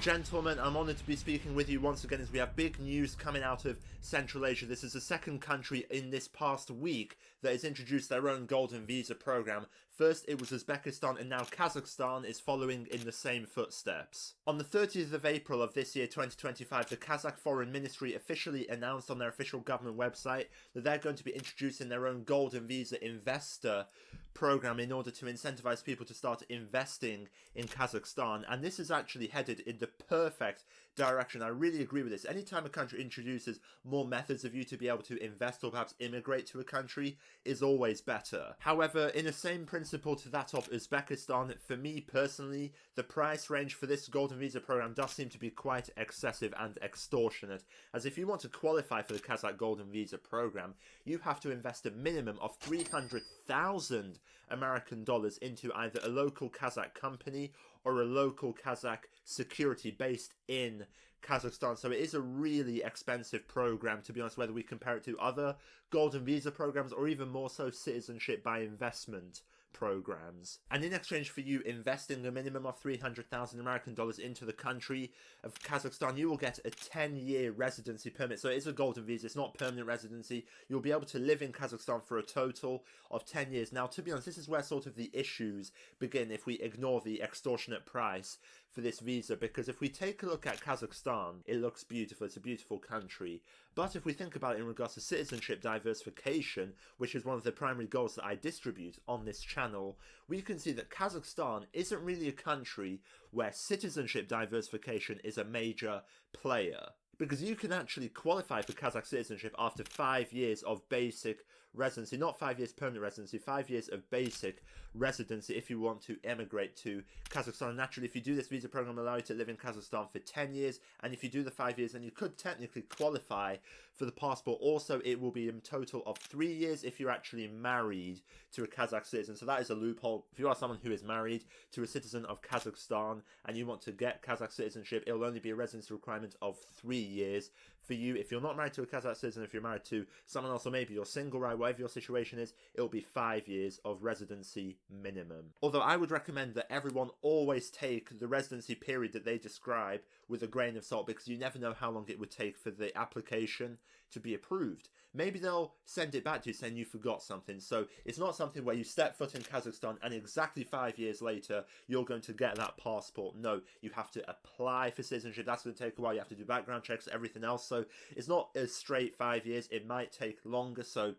Gentlemen, I'm honoured to be speaking with you once again as we have big news coming out of Central Asia. This is the second country in this past week that has introduced their own golden visa program. First it was Uzbekistan and now Kazakhstan is following in the same footsteps. On the 30th of April of this year 2025, the Kazakh Foreign Ministry officially announced on their official government website that they're going to be introducing their own golden visa investor program in order to incentivize people to start investing in Kazakhstan, and this is actually headed in the perfect direction. I really agree with this. Anytime a country introduces more methods of you to be able to invest or perhaps immigrate to a country is always better. However, in the same principle to that of Uzbekistan, for me personally, the price range for this golden visa program does seem to be quite excessive and extortionate, as if you want to qualify for the Kazakh golden visa program, you have to invest a minimum of 300,000 American dollars into either a local Kazakh company or a local Kazakh security based in Kazakhstan. So it is a really expensive program, to be honest, whether we compare it to other golden visa programs or even more so citizenship by investment programs. And in exchange for you investing a minimum of 300,000 American dollars into the country of Kazakhstan, you will get a 10-year residency permit. So it is a golden visa, it's not permanent residency. You'll be able to live in Kazakhstan for a total of 10 years. Now, to be honest, this is where sort of the issues begin if we ignore the extortionate price for this visa, because if we take a look at Kazakhstan, it looks beautiful, it's a beautiful country. But if we think about it in regards to citizenship diversification, which is one of the primary goals that I distribute on this channel, we can see that Kazakhstan isn't really a country where citizenship diversification is a major player. Because you can actually qualify for Kazakh citizenship after 5 years of basic residency, not 5 years permanent residency, 5 years of basic residency if you want to emigrate to Kazakhstan. Naturally, if you do this visa program, allow you to live in Kazakhstan for 10 years, and if you do the 5 years, then you could technically qualify for the passport. Also, it will be a total of 3 years if you're actually married to a Kazakh citizen. So that is a loophole. If you are someone who is married to a citizen of Kazakhstan and you want to get Kazakh citizenship, it will only be a residency requirement of 3 years for you. If you're not married to a Kazakh citizen, if you're married to someone else, or maybe you're single, right, whatever your situation is, it'll be 5 years of residency minimum. Although I would recommend that everyone always take the residency period that they describe with a grain of salt, because you never know how long it would take for the application to be approved. Maybe they'll send it back to you saying you forgot something. So it's not something where you step foot in Kazakhstan and exactly 5 years later you're going to get that passport. No, you have to apply for citizenship. That's going to take a while. You have to do background checks, everything else. So it's not a straight 5 years. It might take longer. So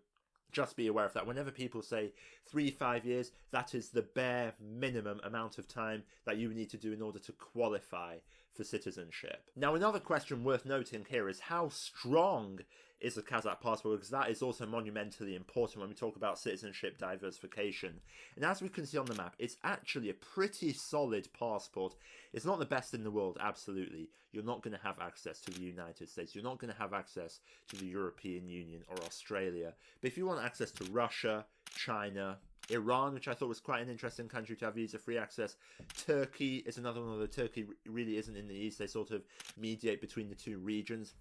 just be aware of that. Whenever people say 3-5 years, that is the bare minimum amount of time that you need to do in order to qualify for citizenship. Now, another question worth noting here is how strong is the Kazakh passport, because that is also monumentally important when we talk about citizenship diversification. And as we can see on the map, it's actually a pretty solid passport. It's not the best in the world, absolutely. You're not going to have access to the United States. You're not going to have access to the European Union or Australia. But if you want access to Russia, China, Iran, which I thought was quite an interesting country to have visa-free access. Turkey is another one, although Turkey really isn't in the east. They sort of mediate between the two regions.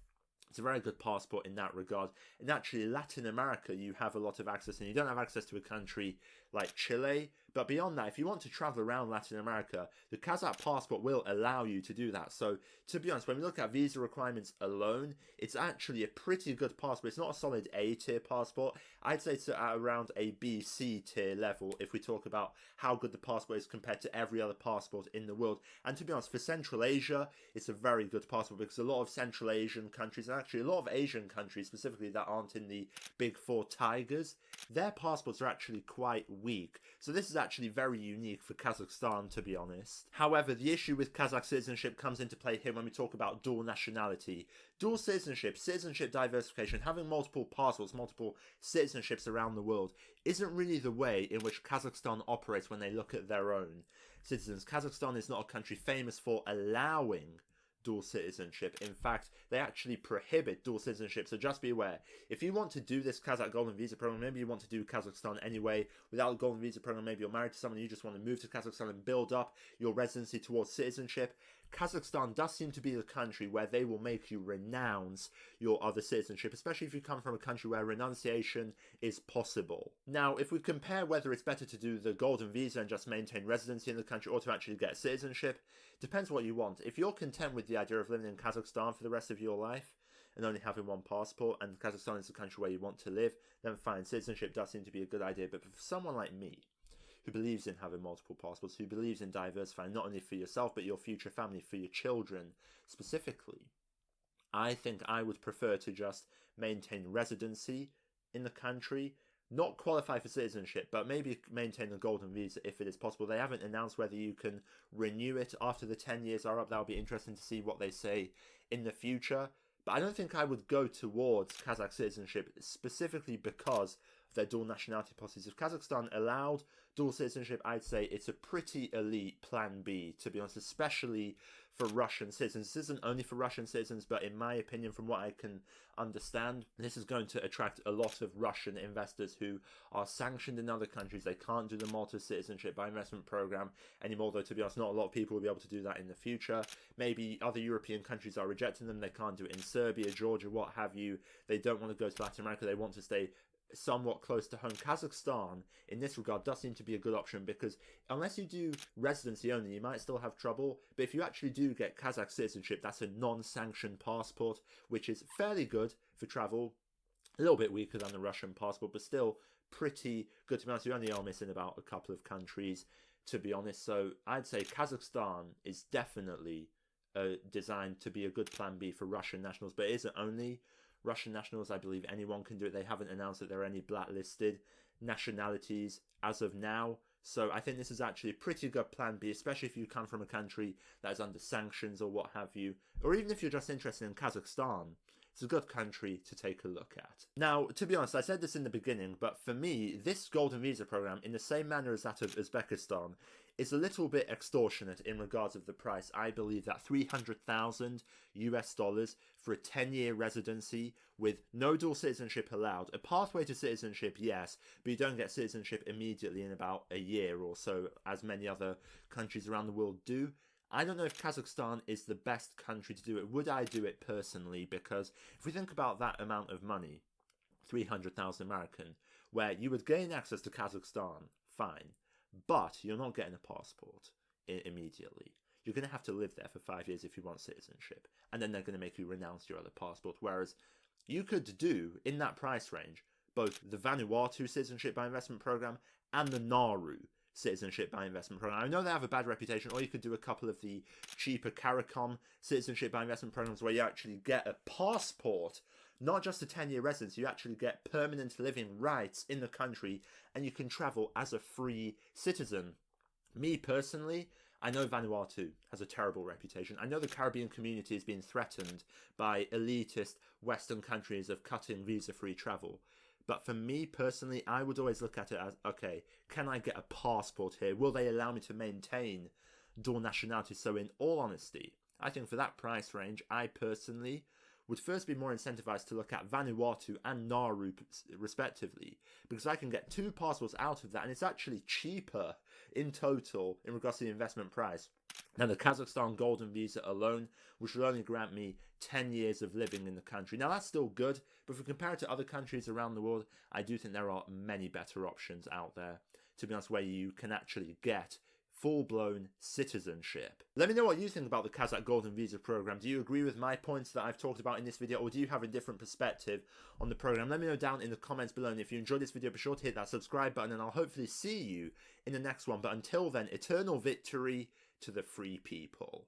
It's a very good passport in that regard. And actually, Latin America, you have a lot of access, and you don't have access to a country like Chile. But beyond that, if you want to travel around Latin America, the Kazakh passport will allow you to do that. So, to be honest, when we look at visa requirements alone, it's actually a pretty good passport. It's not a solid A-tier passport. I'd say it's at around a B-C tier level if we talk about how good the passport is compared to every other passport in the world. And to be honest, for Central Asia, it's a very good passport, because a lot of Central Asian countries, and actually a lot of Asian countries specifically that aren't in the big four tigers, their passports are actually quite weak. So this is actually very unique for Kazakhstan, to be honest. However, the issue with Kazakh citizenship comes into play here when we talk about dual nationality. Dual citizenship, citizenship diversification, having multiple passports, multiple citizenships around the world isn't really the way in which Kazakhstan operates when they look at their own citizens. Kazakhstan is not a country famous for allowing dual citizenship. In fact, they actually prohibit dual citizenship, so just be aware. If you want to do this Kazakh Golden Visa program, maybe you want to do Kazakhstan anyway without a Golden Visa program, maybe you're married to someone, you just want to move to Kazakhstan and build up your residency towards citizenship, Kazakhstan does seem to be the country where they will make you renounce your other citizenship, especially if you come from a country where renunciation is possible. Now, if we compare whether it's better to do the golden visa and just maintain residency in the country or to actually get citizenship, depends what you want. If you're content with the idea of living in Kazakhstan for the rest of your life and only having one passport, and Kazakhstan is the country where you want to live, then fine, citizenship does seem to be a good idea. But for someone like me, who believes in having multiple passports, who believes in diversifying not only for yourself but your future family, for your children specifically, I think I would prefer to just maintain residency in the country, not qualify for citizenship, but maybe maintain a golden visa if it is possible. They haven't announced whether you can renew it after the 10 years are up. That'll be interesting to see what they say in the future. But I don't think I would go towards Kazakh citizenship specifically because of their dual nationality policies. If Kazakhstan allowed dual citizenship, I'd say it's a pretty elite plan B, to be honest, especially for Russian citizens. This isn't only for Russian citizens, but in my opinion, from what I can understand, this is going to attract a lot of Russian investors who are sanctioned in other countries. They can't do the Malta citizenship by investment program anymore, though to be honest, not a lot of people will be able to do that in the future. Maybe other European countries are rejecting them. They can't do it in Serbia, Georgia, what have you. They don't want to go to Latin America. They want to stay somewhat close to home. Kazakhstan, in this regard, does seem to be a good option because unless you do residency only, you might still have trouble. But if you actually do get Kazakh citizenship, that's a non-sanctioned passport, which is fairly good for travel. A little bit weaker than the Russian passport, but still pretty good. To be honest, you only are missing about a couple of countries, to be honest. So I'd say Kazakhstan is definitely designed to be a good plan B for Russian nationals, but it isn't only Russian nationals. I believe anyone can do it. They haven't announced that there are any blacklisted nationalities as of now. So I think this is actually a pretty good plan B, especially if you come from a country that is under sanctions or what have you. Or even if you're just interested in Kazakhstan, it's a good country to take a look at. Now, to be honest, I said this in the beginning, but for me, this golden visa program, in the same manner as that of Uzbekistan, is a little bit extortionate in regards of the price. I believe that $300,000 for a 10-year residency with no dual citizenship allowed. A pathway to citizenship, yes, but you don't get citizenship immediately in about a year or so, as many other countries around the world do. I don't know if Kazakhstan is the best country to do it. Would I do it personally? Because if we think about that amount of money, 300,000 American, where you would gain access to Kazakhstan, fine, but you're not getting a passport immediately. You're going to have to live there for 5 years if you want citizenship, and then they're going to make you renounce your other passport. Whereas you could do, in that price range, both the Vanuatu citizenship by investment program and the Nauru citizenship by investment program. I know they have a bad reputation, or you could do a couple of the cheaper CARICOM citizenship by investment programs where you actually get a passport, not just a 10-year residence. You actually get permanent living rights in the country and you can travel as a free citizen. Me personally, I know Vanuatu has a terrible reputation. I know the Caribbean community is being threatened by elitist Western countries of cutting visa-free travel. But for me personally, I would always look at it as, okay, can I get a passport here? Will they allow me to maintain dual nationality? So in all honesty, I think for that price range, I personally would first be more incentivized to look at Vanuatu and Nauru respectively, because I can get 2 passports out of that, and it's actually cheaper in total in regards to the investment price than the Kazakhstan golden visa alone, which will only grant me 10 years of living in the country. Now that's still good, but if we compare it to other countries around the world, I do think there are many better options out there, to be honest, where you can actually get full-blown citizenship. Let me know what you think about the Kazakh Golden Visa program. Do you agree with my points that I've talked about in this video, or do you have a different perspective on the program? Let me know down in the comments below, and if you enjoyed this video, be sure to hit that subscribe button, and I'll hopefully see you in the next one. But until then, eternal victory to the free people.